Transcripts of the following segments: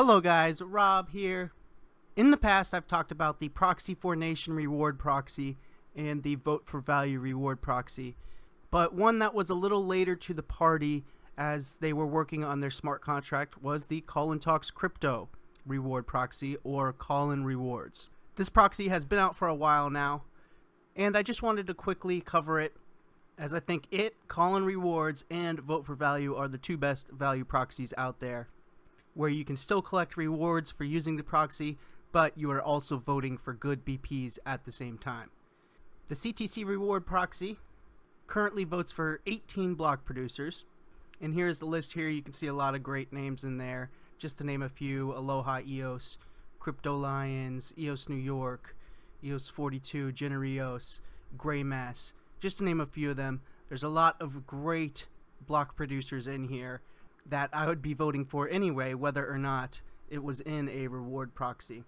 Hello guys, Rob here. In the past I've talked about the Proxy for Nation reward proxy and the Vote for Value reward proxy, but one that was a little later to the party as they were working on their smart contract was the Colin Talks Crypto reward proxy, or Colin Rewards. This proxy has been out for a while now, and I just wanted to quickly cover it, as I think it, Colin Rewards, and Vote for Value are the two best value proxies out there, where you can still collect rewards for using the proxy, but you are also voting for good BPs at the same time. The CTC reward proxy currently votes for 18 block producers, and here's the list here. You can see a lot of great names in there. Just to name a few: Aloha EOS, Crypto Lions, EOS New York, EOS 42, Genereos, Greymass, just to name a few of them. There's a lot of great block producers in here that I would be voting for anyway, whether or not it was in a reward proxy.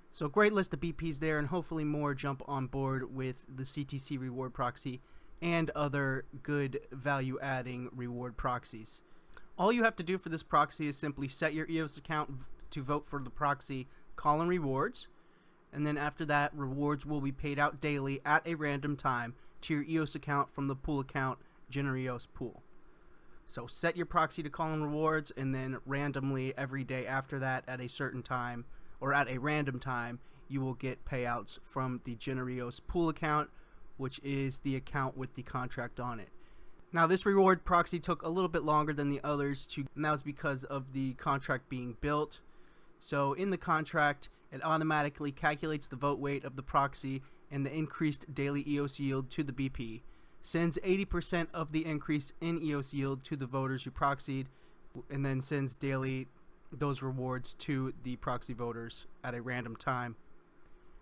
So great list of BPs there, and hopefully more jump on board with the CTC reward proxy and other good value adding reward proxies. All you have to do for this proxy is simply set your EOS account to vote for the proxy Colin Rewards, and then after that, rewards will be paid out daily at a random time to your EOS account from the pool account Genereos pool. So set your proxy to Colin Rewards, and then randomly every day after that at a certain time, or at a random time, you will get payouts from the Genereos pool account, which is the account with the contract on it. Now this reward proxy took a little bit longer than the others, and that was because of the contract being built. So in the contract, it automatically calculates the vote weight of the proxy and the increased daily EOS yield to the BP, sends 80% of the increase in EOS yield to the voters who proxied, and then sends daily those rewards to the proxy voters at a random time.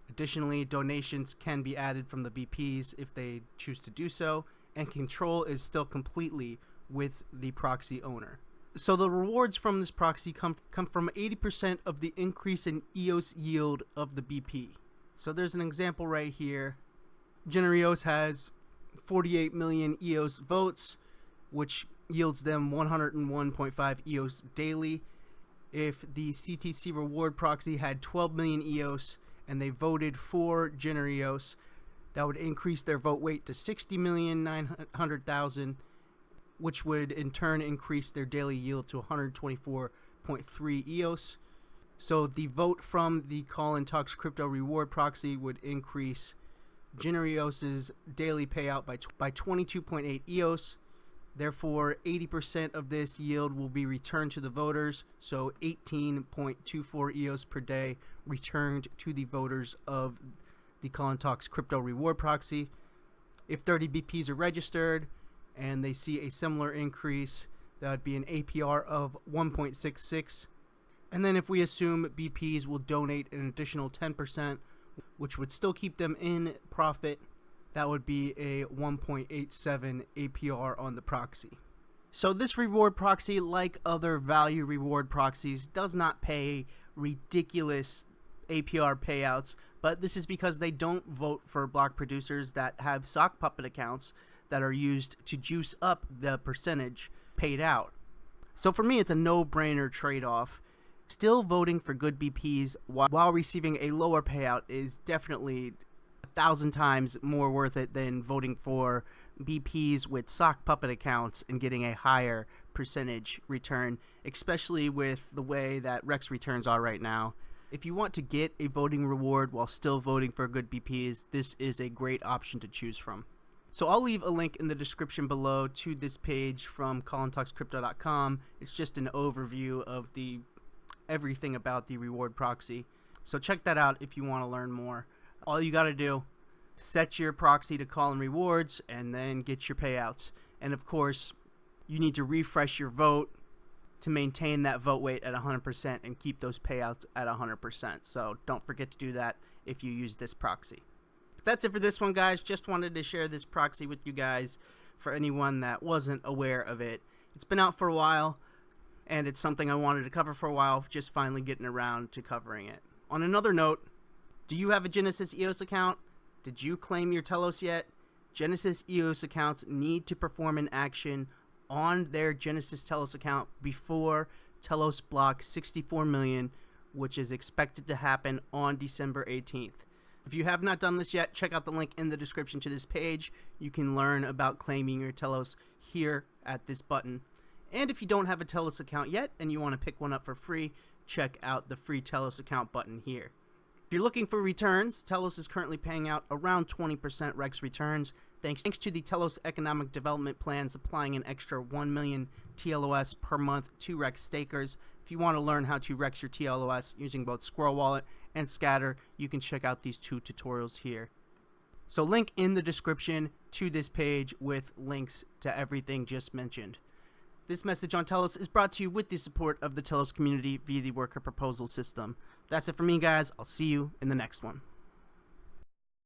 Additionally, donations can be added from the BPs if they choose to do so, and control is still completely with the proxy owner. So the rewards from this proxy come from 80% of the increase in EOS yield of the BP. So there's an example right here. Genereos has 48 million EOS votes, which yields them 101.5 EOS daily. If the CTC reward proxy had 12 million EOS and they voted for Genereos, that would increase their vote weight to 60,900,000, which would in turn increase their daily yield to 124.3 EOS. So the vote from the Colin Talks Crypto reward proxy would increase Genereos' daily payout by 22.8 EOS. Therefore, 80% of this yield will be returned to the voters, so 18.24 EOS per day returned to the voters of the Colin Talks Crypto reward proxy. If 30 BPs are registered and they see a similar increase, that would be an APR of 1.66. And then if we assume BPs will donate an additional 10%, which would still keep them in profit, that would be a 1.87 APR on the proxy. So this reward proxy, like other value reward proxies, does not pay ridiculous APR payouts, but this is because they don't vote for block producers that have sock puppet accounts that are used to juice up the percentage paid out. So for me, it's a no-brainer trade-off. Still voting for good BPs while receiving a lower payout is definitely 1,000 times more worth it than voting for BPs with sock puppet accounts and getting a higher percentage return, especially with the way that Rex returns are right now. If you want to get a voting reward while still voting for good BPs, this is a great option to choose from. So I'll leave a link in the description below to this page from colintalkscrypto.com. It's just an overview of everything about the reward proxy. So check that out if you want to learn more. All you got to do, set your proxy to Colin Rewards and then get your payouts. And of course, you need to refresh your vote to maintain that vote weight at 100% and keep those payouts at 100%. So don't forget to do that if you use this proxy. But that's it for this one, guys. Just wanted to share this proxy with you guys for anyone that wasn't aware of it. It's been out for a while, and it's something I wanted to cover for a while, just finally getting around to covering it. On another note, do you have a Genesis EOS account? Did you claim your Telos yet? Genesis EOS accounts need to perform an action on their Genesis Telos account before Telos block 64 million, which is expected to happen on December 18th. If you have not done this yet, check out the link in the description to this page. You can learn about claiming your Telos here at this button. And if you don't have a Telos account yet and you want to pick one up for free, check out the free Telos account button here. If you're looking for returns, Telos is currently paying out around 20% REX returns, thanks to the Telos Economic Development Plan supplying an extra 1 million TLOS per month to REX stakers. If you want to learn how to REX your TLOS using both Squirrel Wallet and Scatter, you can check out these 2 tutorials here. So link in the description to this page with links to everything just mentioned. This message on Telos is brought to you with the support of the Telos community via the worker proposal system. That's it for me, guys. I'll see you in the next one.